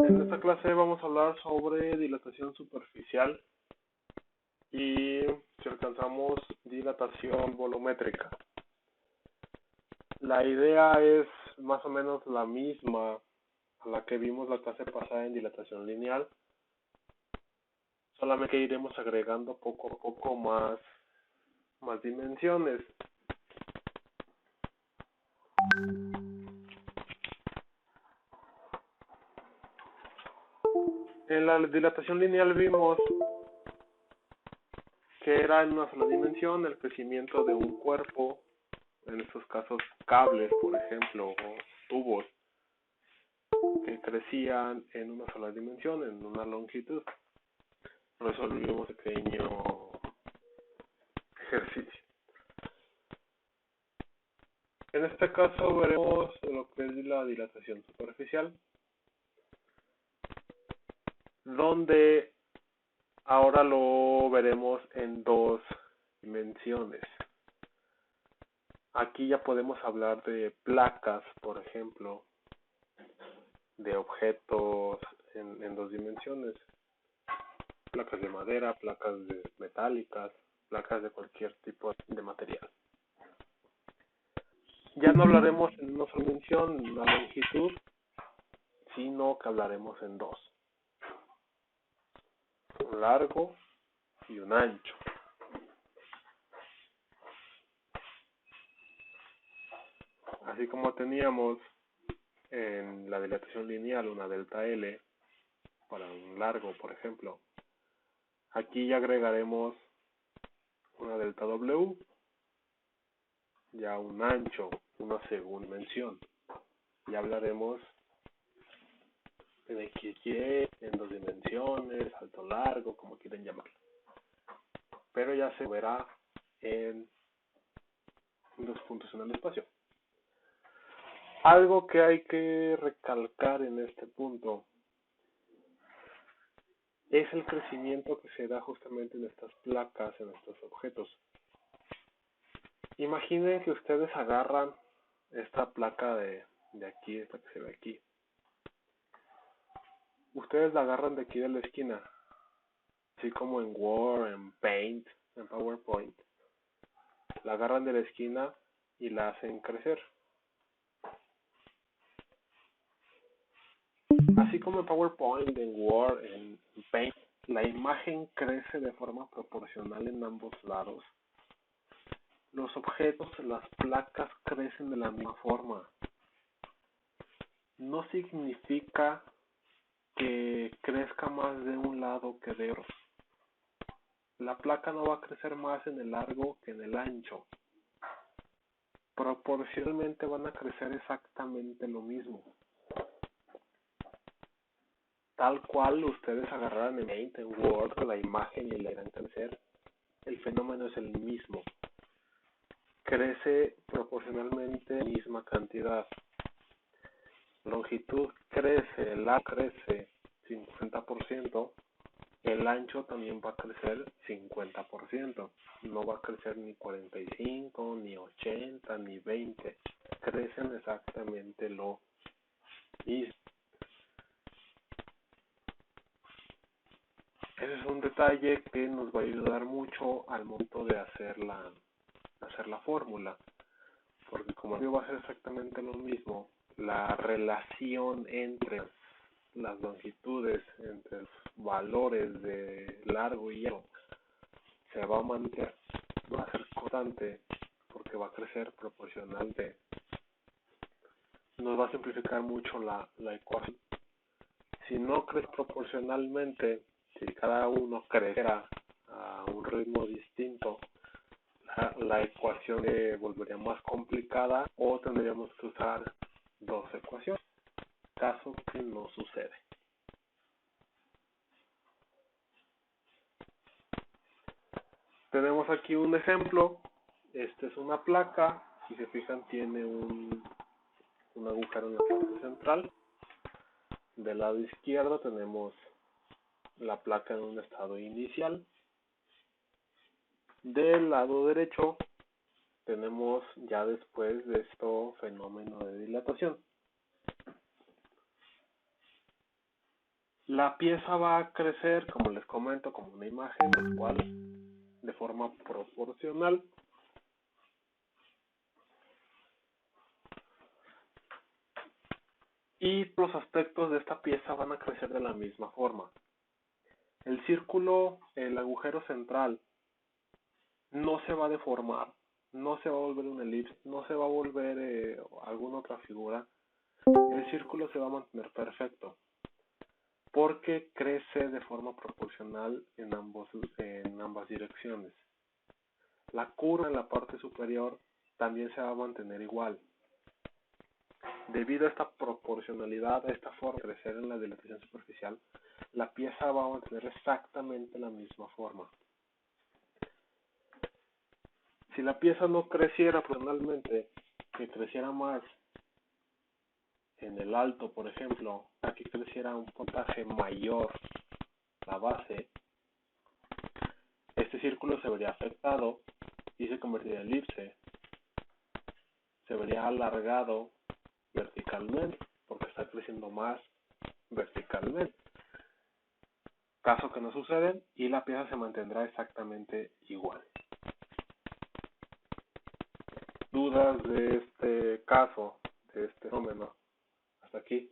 En esta clase vamos a hablar sobre dilatación superficial y si alcanzamos dilatación volumétrica. La idea es más o menos la misma a la que vimos la clase pasada en dilatación lineal, solamente que iremos agregando poco a poco más dimensiones. En la dilatación lineal vimos que era en una sola dimensión el crecimiento de un cuerpo, en estos casos cables, por ejemplo, o tubos, que crecían en una sola dimensión, en una longitud. Resolvimos un pequeño ejercicio. En este caso veremos lo que es la dilatación superficial, donde ahora lo veremos en dos dimensiones. Aquí ya podemos hablar de placas, por ejemplo, de objetos en dos dimensiones, placas de madera, placas metálicas, placas de cualquier tipo de material. Ya no hablaremos en una sola dimensión, en una longitud, sino que hablaremos en dos, un largo y un ancho. Así como teníamos en la dilatación lineal una delta L para un largo, por ejemplo, aquí ya agregaremos una delta W, ya un ancho, una segunda dimensión. Ya hablaremos en XY, en dos dimensiones, alto, largo, como quieran llamarlo. Pero ya se verá en dos puntos en el espacio. Algo que hay que recalcar en este punto es el crecimiento que se da justamente en estas placas, en estos objetos. Imaginen que ustedes agarran esta placa de aquí, esta que se ve aquí. Ustedes la agarran de aquí de la esquina, así como en Word, en Paint, en PowerPoint. La agarran de la esquina y la hacen crecer. Así como en PowerPoint, en Word, en Paint, la imagen crece de forma proporcional en ambos lados. Los objetos, las placas crecen de la misma forma. No significa que crezca más de un lado que de otro. La placa no va a crecer más en el largo que en el ancho. Proporcionalmente van a crecer exactamente lo mismo. Tal cual ustedes agarraran en Paint, en Word, la imagen y la harán crecer, el fenómeno es el mismo. Crece proporcionalmente la misma cantidad. Longitud crece, el largo crece 50%, el ancho también va a crecer 50%. No va a crecer ni 45, ni 80, ni 20. Crecen exactamente lo mismo. Ese es un detalle que nos va a ayudar mucho al momento de hacer la fórmula, porque como va a ser exactamente lo mismo, la relación entre las longitudes, entre los valores de largo y ancho, se va a mantener, va a ser constante, porque va a crecer proporcionalmente. Nos va a simplificar mucho la ecuación. Si no crece proporcionalmente, si cada uno creciera a un ritmo distinto, la ecuación se volvería más complicada o tendríamos que usar dos ecuaciones, caso que no sucede. Tenemos aquí un ejemplo. Esta es una placa, si se fijan tiene un agujero en la parte central. Del lado izquierdo tenemos la placa en un estado inicial. Del lado derecho tenemos ya después de esto fenómeno de dilatación. La pieza va a crecer, como les comento, como una imagen, la cual de forma proporcional. Y los aspectos de esta pieza van a crecer de la misma forma. El círculo, el agujero central, no se va a deformar, no se va a volver una elipse, no se va a volver alguna otra figura. El círculo se va a mantener perfecto, porque crece de forma proporcional en ambas direcciones. La curva en la parte superior también se va a mantener igual. Debido a esta proporcionalidad, a esta forma de crecer en la dilatación superficial, la pieza va a mantener exactamente la misma forma. Si la pieza no creciera proporcionalmente, que creciera más en el alto, por ejemplo, aquí creciera un puntaje mayor la base, este círculo se vería afectado y se convertiría en elipse. Se vería alargado verticalmente, porque está creciendo más verticalmente. Caso que no sucede, y la pieza se mantendrá exactamente igual. ¿Dudas de este caso, de este fenómeno? Hasta aquí.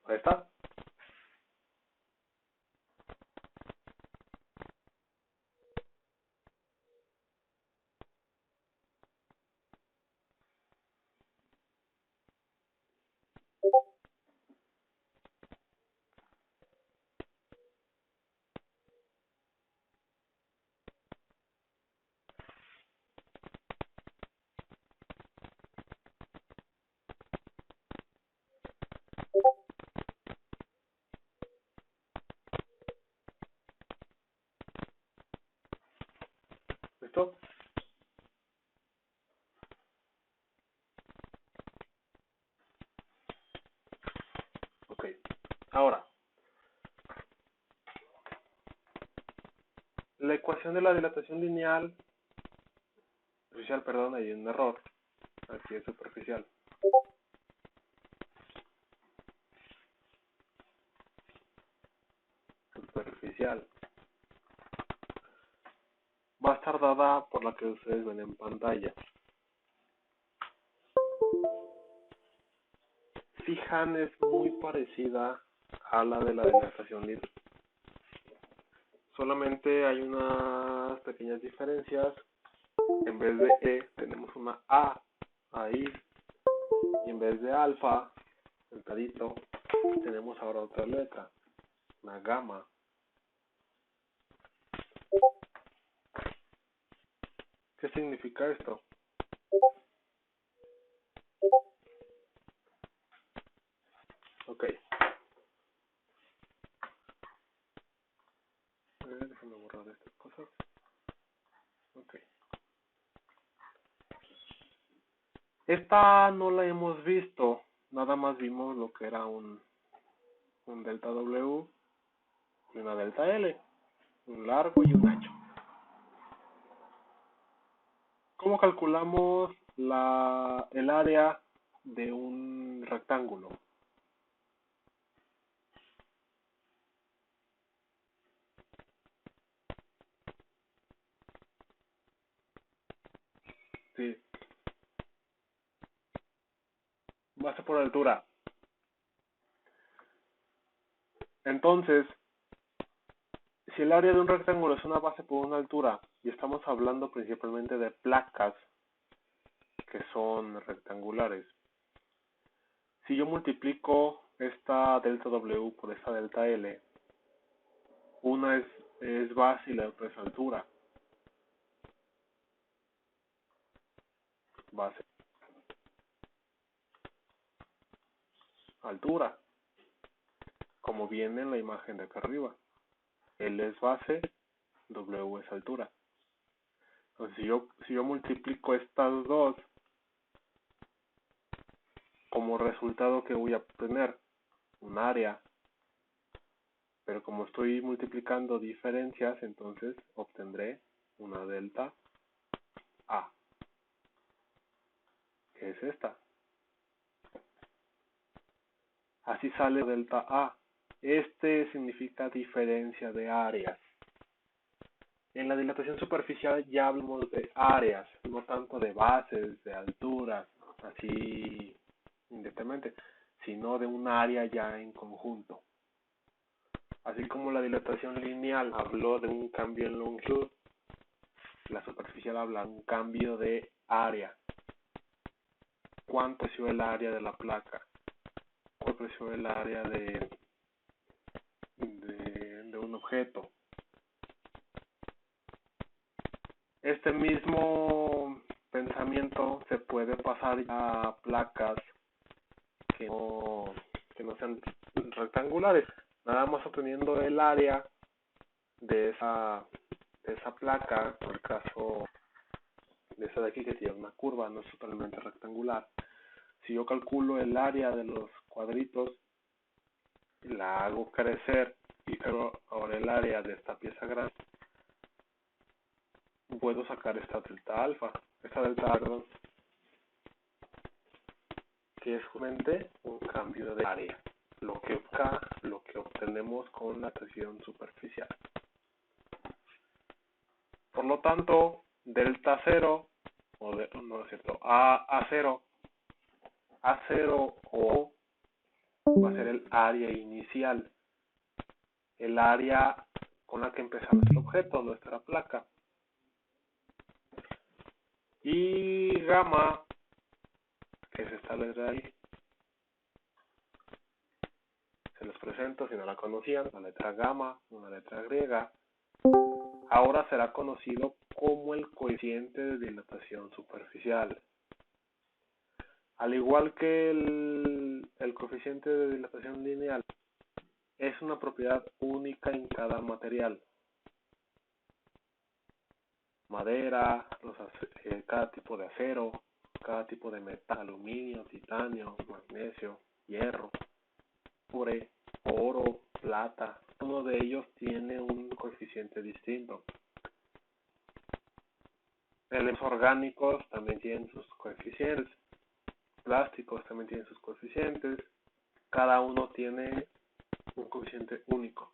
Ahí está. ¿Listo? Ok. Ahora, la ecuación de la dilatación lineal, superficial, perdón, hay un error. Aquí es superficial. Superficial. Va a estar dada por la que ustedes ven en pantalla. Fijan es muy parecida a la de la dilatación lineal. Solamente hay unas pequeñas diferencias. En vez de E tenemos una A ahí, y en vez de alfa, sentadito, tenemos ahora otra letra, una gamma. ¿Qué significa esto? Ok. Déjame borrar estas cosas. Ok. Esta no la hemos visto, nada más vimos lo que era un delta W y una delta L, un largo y un ancho. ¿Cómo calculamos el área de un rectángulo? Sí, base por altura. Entonces, si el área de un rectángulo es una base por una altura, y estamos hablando principalmente de placas que son rectangulares, si yo multiplico esta delta W por esta delta L, una es base y la otra es altura. Base, altura, como viene en la imagen de acá arriba. L es base, W es altura. Entonces, si yo multiplico estas dos, como resultado, ¿qué voy a obtener? un área, pero como estoy multiplicando diferencias, entonces obtendré una delta A, que es esta. Así sale delta A. Este significa diferencia de áreas. En la dilatación superficial ya hablamos de áreas, no tanto de bases, de alturas, así indirectamente, sino de un área ya en conjunto. Así como la dilatación lineal habló de un cambio en longitud, la superficial habla de un cambio de área. ¿Cuánto creció el área de la placa? ¿Cuánto creció el área de un objeto? Este mismo pensamiento se puede pasar a placas que no sean rectangulares, nada más obteniendo el área de esa placa, por el caso de esa de aquí que tiene una curva, no es totalmente rectangular. Si yo calculo el área de los cuadritos, la hago crecer y creo ahora el área de esta pieza grande, puedo sacar esta delta alfa, perdón, que es justamente un cambio de área, lo que obtenemos con la dilatación superficial. Por lo tanto, delta 0, A0 o va a ser el área inicial, el área con la que empezó nuestro objeto, nuestra placa. Y gamma, que es esta letra ahí, se los presento si no la conocían, la letra gamma, una letra griega, ahora será conocido como el coeficiente de dilatación superficial. Al igual que el coeficiente de dilatación lineal, es una propiedad única en cada material. Madera, cada tipo de acero, cada tipo de metal, aluminio, titanio, magnesio, hierro, cobre, oro, plata, uno de ellos tiene un coeficiente distinto. Elementos orgánicos también tienen sus coeficientes, plásticos también tienen sus coeficientes, cada uno tiene un coeficiente único,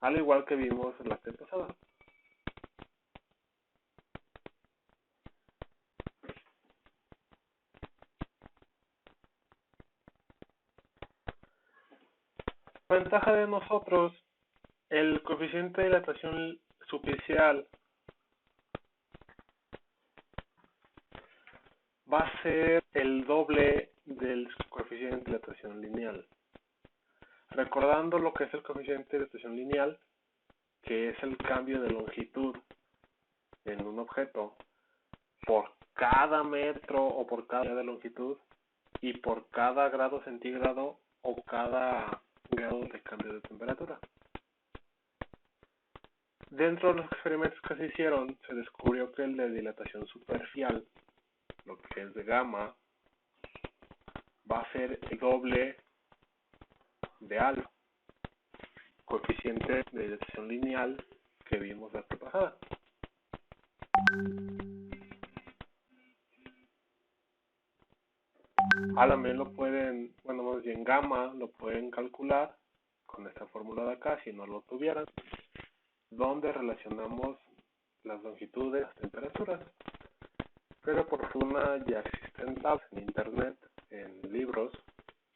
al igual que vimos en la clase pasada. Ventaja de nosotros, el coeficiente de dilatación superficial va a ser el doble del coeficiente de dilatación lineal. Recordando lo que es el coeficiente de dilatación lineal, que es el cambio de longitud en un objeto por cada metro o por cada unidad de longitud y por cada grado centígrado o cada grado de cambio de temperatura. Dentro de los experimentos que se hicieron, se descubrió que el de dilatación superficial, lo que es de gamma, va a ser el doble de alfa, coeficiente de dilatación lineal que vimos la vez pasada. También lo pueden, más bien gamma, lo pueden calcular con esta fórmula de acá, si no lo tuvieran, donde relacionamos las longitudes, las temperaturas. Pero por fortuna ya existen tabs en internet, en libros,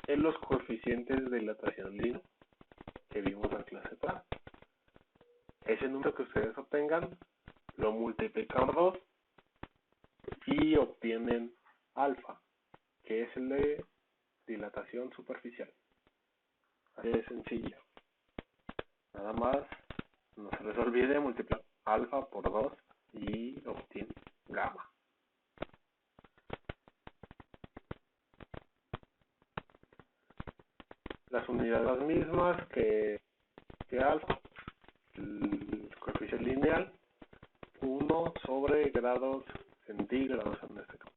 en los coeficientes de dilatación lineal que vimos en la clase pasada. Ese número que ustedes obtengan, lo multiplican por 2 y obtienen alfa, que es el de dilatación superficial. Así de sencillo. Nada más, no se les olvide multiplicar alfa por 2 y obtienen gamma. Las unidades las mismas que alfa, el coeficiente lineal, 1 sobre grados centígrados en este caso.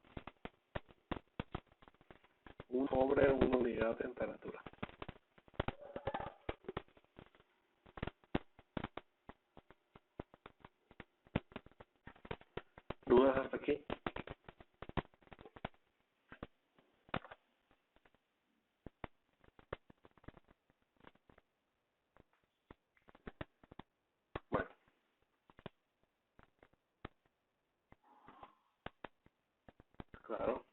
1 sobre 1 unidad demasiada temperatura. ¿Dudas hasta aquí? Bueno, claro.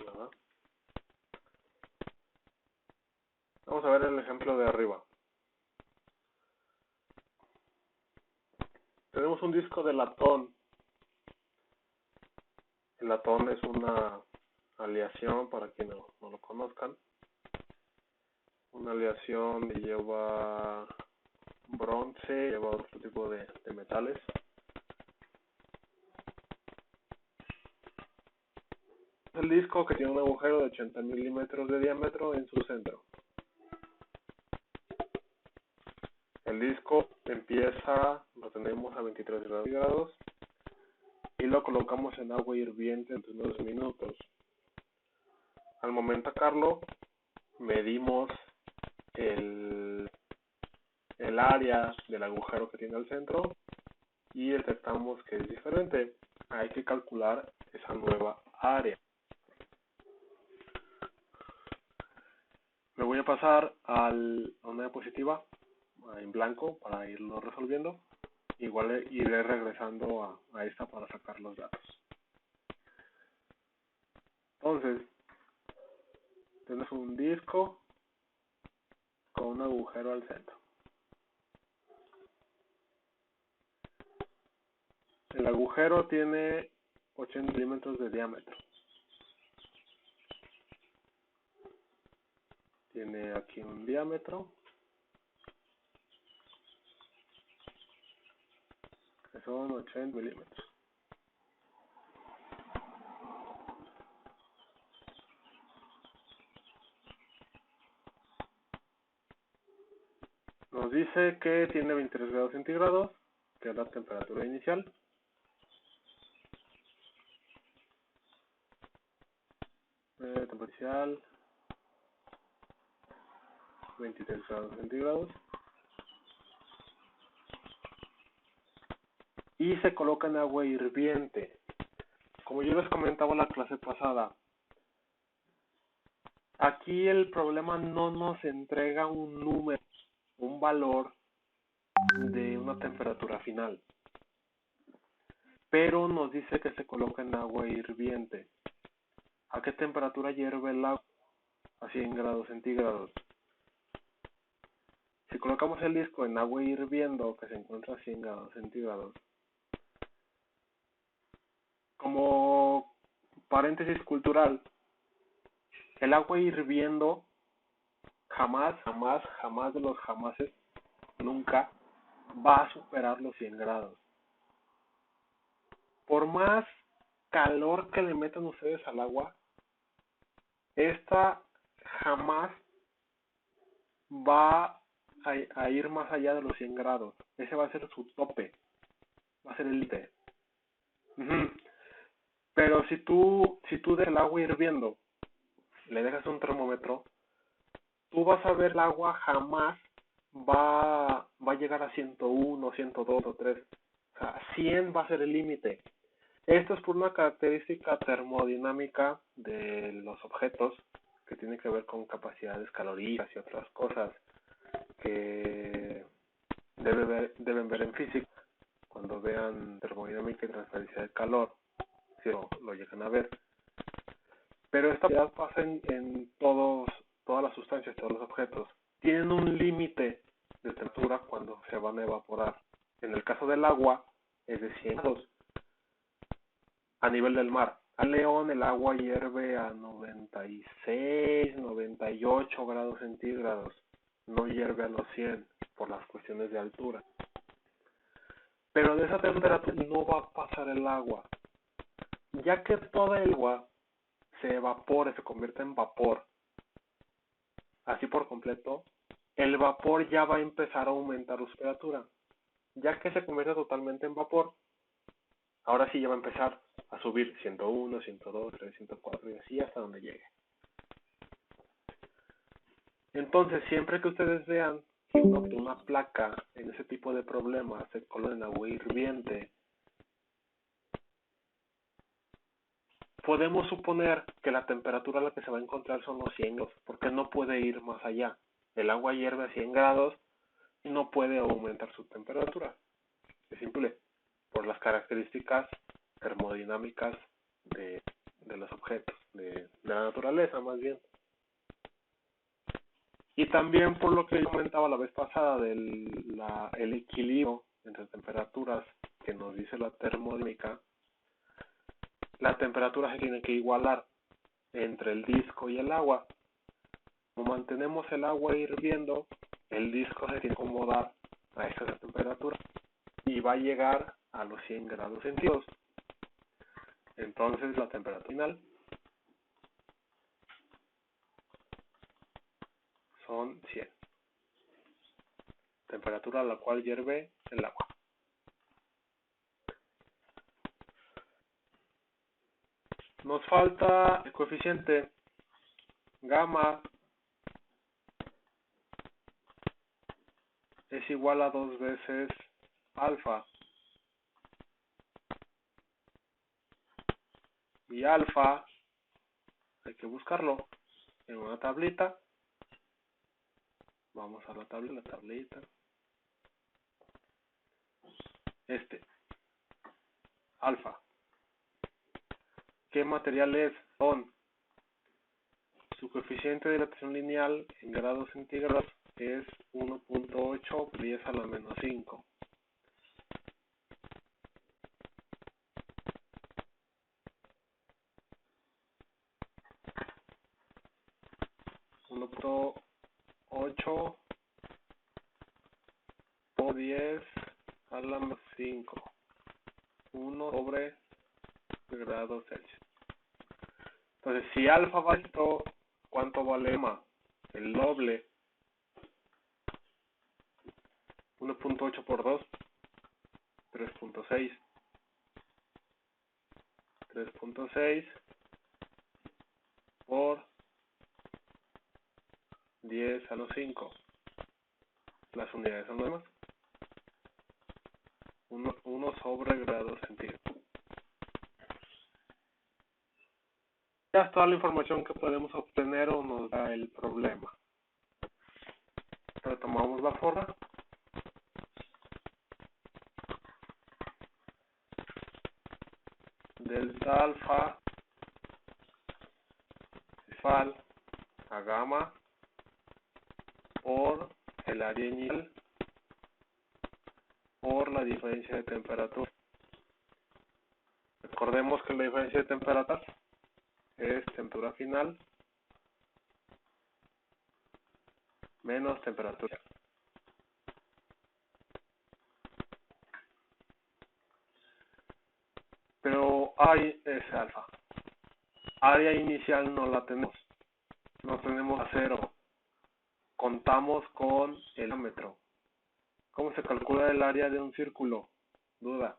Nada. Vamos a ver el ejemplo de arriba. Tenemos un disco de latón. El latón es una aleación, para quienes no lo conozcan. Una aleación que lleva bronce, lleva otro tipo de metales. El disco que tiene un agujero de 80 milímetros de diámetro en su centro. El disco lo tenemos a 23 grados y lo colocamos en agua hirviente entre unos minutos. Al momento de sacarlo, medimos el área del agujero que tiene al centro y detectamos que es diferente. Hay que calcular esa nueva área. Me voy a pasar a una diapositiva en blanco para irlo resolviendo. Igual iré regresando a esta para sacar los datos. Entonces, tenemos un disco con un agujero al centro. El agujero tiene 80 milímetros de diámetro. Tiene aquí un diámetro que son 80 milímetros. Nos dice que tiene 23 grados centígrados, que es la temperatura inicial. Temperatura inicial 23 grados centígrados. Y se coloca en agua hirviente. Como yo les comentaba en la clase pasada, aquí el problema no nos entrega un número, un valor de una temperatura final, pero nos dice que se coloca en agua hirviente. ¿A qué temperatura hierve el agua? A 100 grados centígrados. Si colocamos el disco en agua hirviendo, que se encuentra a 100 grados centígrados, como paréntesis cultural, el agua hirviendo jamás de los jamases, nunca va a superar los 100 grados. Por más calor que le metan ustedes al agua, esta jamás va a ir más allá de los 100 grados. Ese va a ser su tope, va a ser el límite. Pero si tú dejas el agua hirviendo, le dejas un termómetro, tú vas a ver el agua jamás va a llegar a 101, 102 o 3. O sea, 100 va a ser el límite. Esto es por una característica termodinámica de los objetos que tiene que ver con capacidades calóricas y otras cosas que deben ver en física cuando vean termodinámica y transferencia de calor, si lo llegan a ver. Pero esta propiedad pasa en todas las sustancias, todos los objetos. Tienen un límite de temperatura cuando se van a evaporar. En el caso del agua es de 100 grados a nivel del mar. A León el agua hierve a 96, 98 grados centígrados. no hierve a los 100 por las cuestiones de altura. Pero de esa temperatura no va a pasar el agua, ya que toda el agua se evapora, se convierte en vapor, así por completo. El vapor ya va a empezar a aumentar su temperatura, ya que se convierte totalmente en vapor. Ahora sí ya va a empezar a subir 101, 102, 304 y así hasta donde llegue. Entonces, siempre que ustedes vean que una placa en ese tipo de problemas se coloca en agua hirviente, podemos suponer que la temperatura a la que se va a encontrar son los 100 grados, porque no puede ir más allá. El agua hierve a 100 grados y no puede aumentar su temperatura. Es simple, por las características termodinámicas de los objetos, de la naturaleza más bien. Y también por lo que yo comentaba la vez pasada del el equilibrio entre temperaturas que nos dice la termodinámica, la temperatura se tiene que igualar entre el disco y el agua. Como mantenemos el agua hirviendo, el disco se tiene que acomodar a esa temperatura y va a llegar a los 100 grados centígrados. Entonces la temperatura final son 100. Temperatura a la cual hierve el agua. Nos falta el coeficiente gamma es igual a 2 veces alfa. Y alfa hay que buscarlo en una tablita. Vamos a la tablita. Alfa. ¿Qué material es? Son. Su coeficiente de dilatación lineal en grados centígrados es 1.8 por 10 a la menos 5. .8 por 10 a la menos 5. 1 sobre grados Celsius. Entonces, si alfa vale esto, ¿cuánto vale gamma? El doble. 1.8 por 2, 3.6. 3.6 por 10 a los 5. Las unidades son las mismas. 1 sobre grados centígrados. Ya es toda la información que podemos obtener o nos da el problema. Retomamos la forma. Delta alfa igual a gamma por el área inicial por la diferencia de temperatura. Recordemos que la diferencia de temperaturas es temperatura final menos temperatura. Pero hay ese alfa. Área inicial no la tenemos. No tenemos a cero. Contamos con el diámetro. ¿Cómo se calcula el área de un círculo? Duda.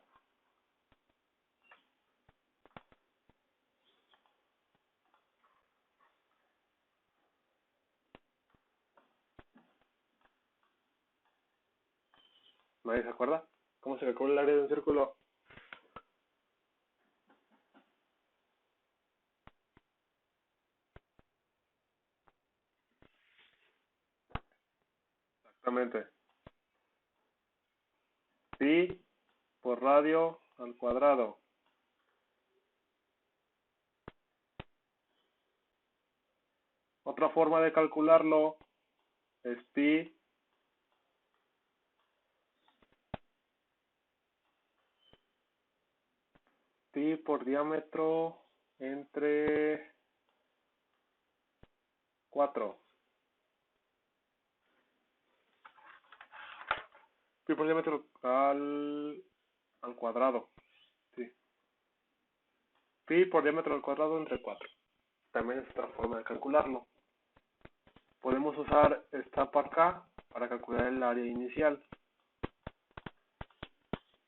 ¿Nadie se acuerda? ¿Cómo se calcula el área de un círculo? Exactamente. Pi por radio al cuadrado. Otra forma de calcularlo es pi por diámetro entre 4. pi por diámetro al cuadrado. Sí. Pi por diámetro al cuadrado entre 4. También es otra forma de calcularlo. Podemos usar esta para acá para calcular el área inicial.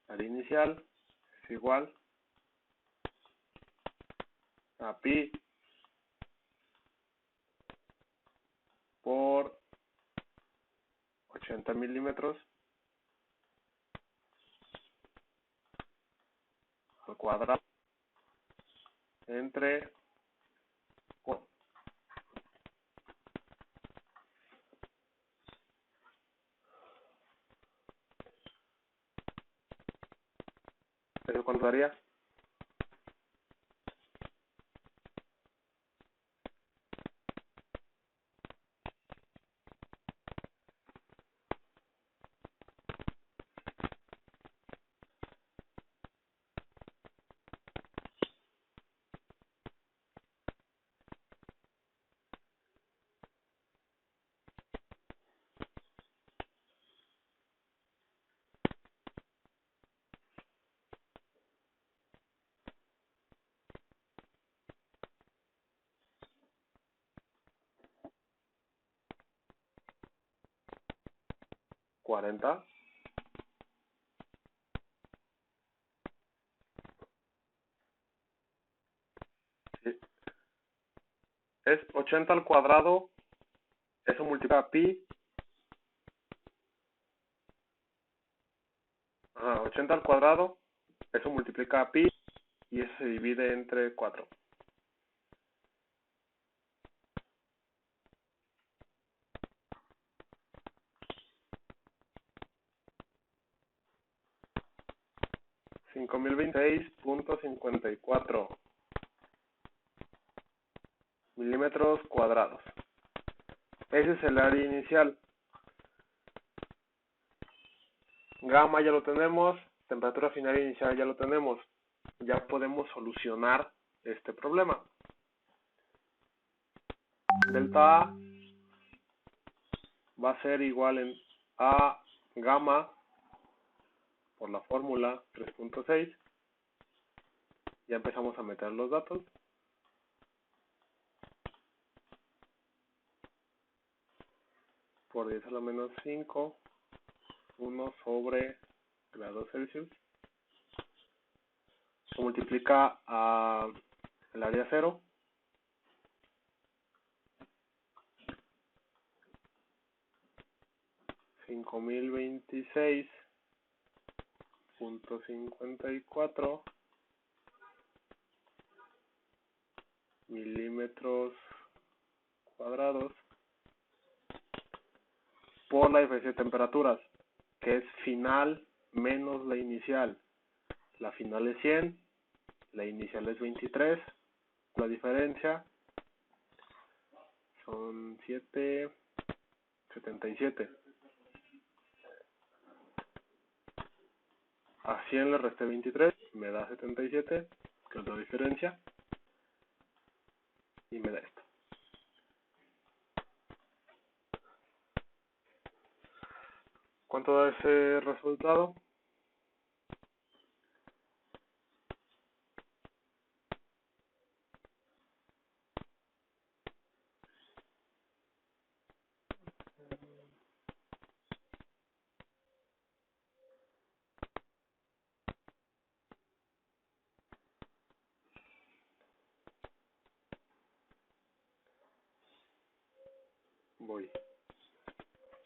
El área inicial es igual a pi por 80 milímetros al cuadrado entre 4. ¿Eso cuánto daría? ¿40? Sí. Es 80 al cuadrado, eso multiplica pi. 80 al cuadrado, eso multiplica pi y eso se divide entre 4. $5026.54 milímetros cuadrados. Ese es el área inicial. Gamma ya lo tenemos, temperatura final inicial ya lo tenemos. Ya podemos solucionar este problema. Delta A va a ser igual a gamma por la fórmula 3.6. Ya empezamos a meter los datos. Por 10 a la menos 5, 1 sobre grados Celsius. Se multiplica a el área 0. $5026.54 milímetros cuadrados por la diferencia de temperaturas, que es final menos la inicial. La final es 100, la inicial es 23, la diferencia son 77. A 100 le resté 23, me da 77, que es la diferencia, y me da esto. ¿Cuánto da ese resultado? Voy.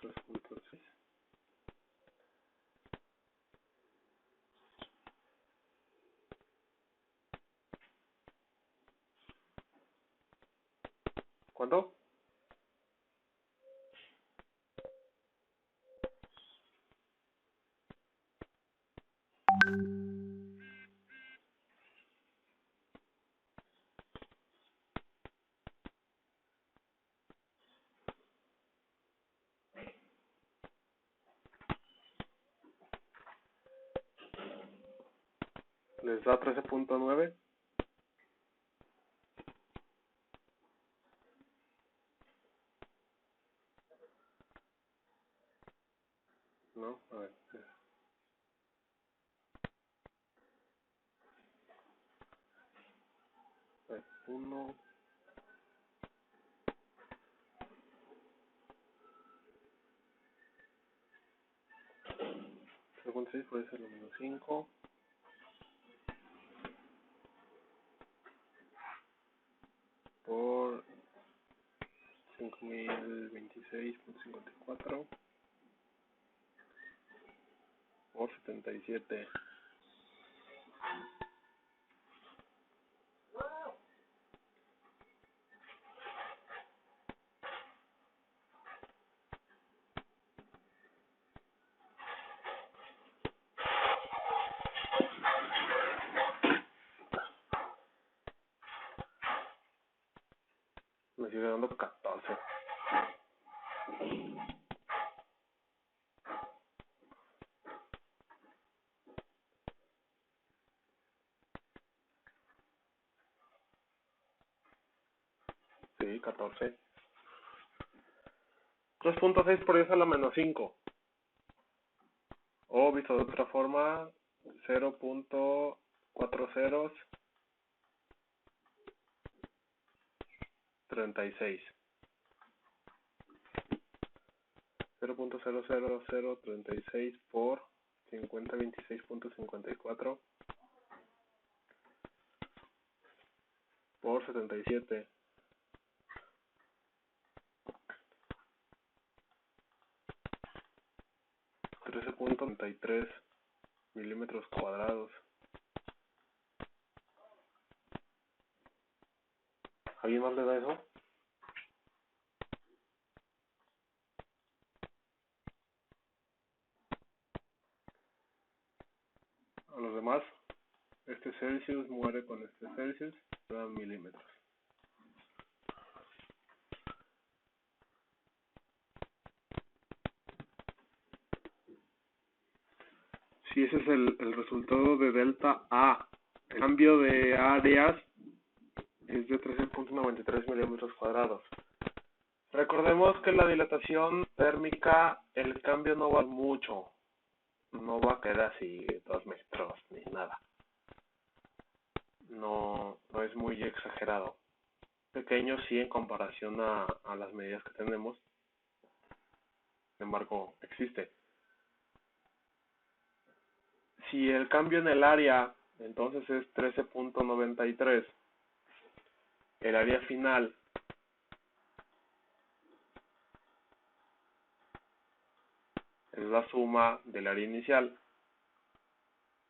3.6. ¿Cuánto? Les da 13.9. ¿no? A ver, 1, 0.6 puede ser lo menos 5 por 5026.54 por 77. Me sigue dando 14. Sí, 14. 3.6 por 10 a la menos 5. O visto de otra forma, 0.4036. 0.00036 por 5026.54 por 77. 13.93 milímetros cuadrados. ¿Alguien más le da eso? A los demás, este Celsius muere con este Celsius, da milímetros. Si ese es el resultado de delta A, el cambio de áreas es de 13.93 milímetros cuadrados. Recordemos que la dilatación térmica, el cambio no va mucho, no va a quedar así 2 metros ni nada. No es muy exagerado. Pequeño sí en comparación a las medidas que tenemos, sin embargo existe. Si el cambio en el área entonces es 13.93, el área final es la suma del área inicial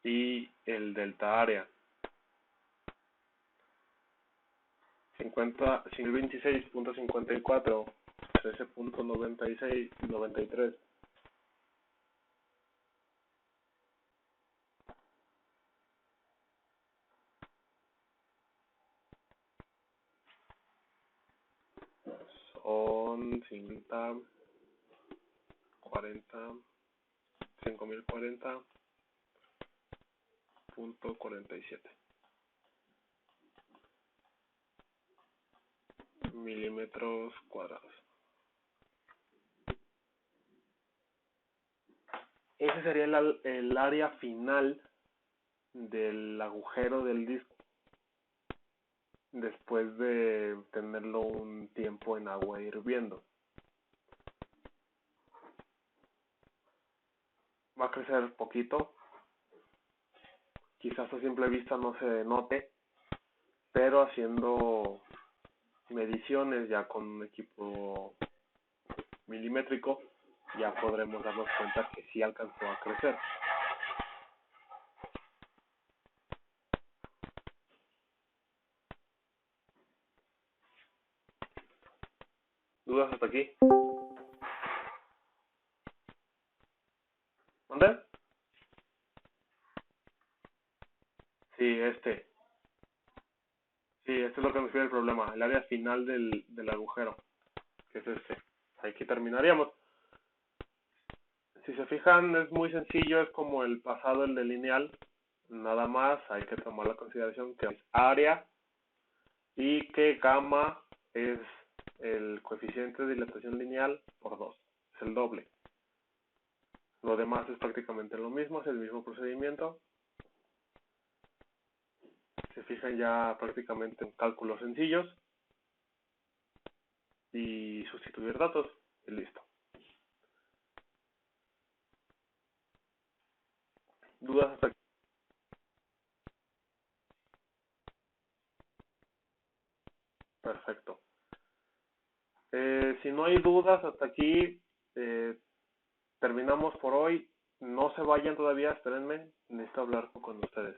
y el delta área. 26.54, 13.93. Son 50, 40, 5040.47 milímetros cuadrados. Ese sería el área final del agujero del disco después de tenerlo un tiempo en agua hirviendo. Va a crecer poquito, quizás a simple vista no se note, pero haciendo mediciones ya con un equipo milimétrico ya podremos darnos cuenta que sí alcanzó a crecer. ¿Dudas hasta aquí? ¿Dónde? Sí, este es lo que nos pide el problema, el área final del agujero, que es este. Aquí terminaríamos. Si se fijan, es muy sencillo, es como el pasado, el de lineal. Nada más hay que tomar la consideración que es área y que gamma es el coeficiente de dilatación lineal por 2, es el doble. Lo demás es prácticamente lo mismo, es el mismo procedimiento. Se fijan ya prácticamente en cálculos sencillos y sustituir datos y listo. ¿Dudas hasta aquí? Perfecto. Si no hay dudas hasta aquí, terminamos por hoy. No se vayan todavía, espérenme, necesito hablar con ustedes.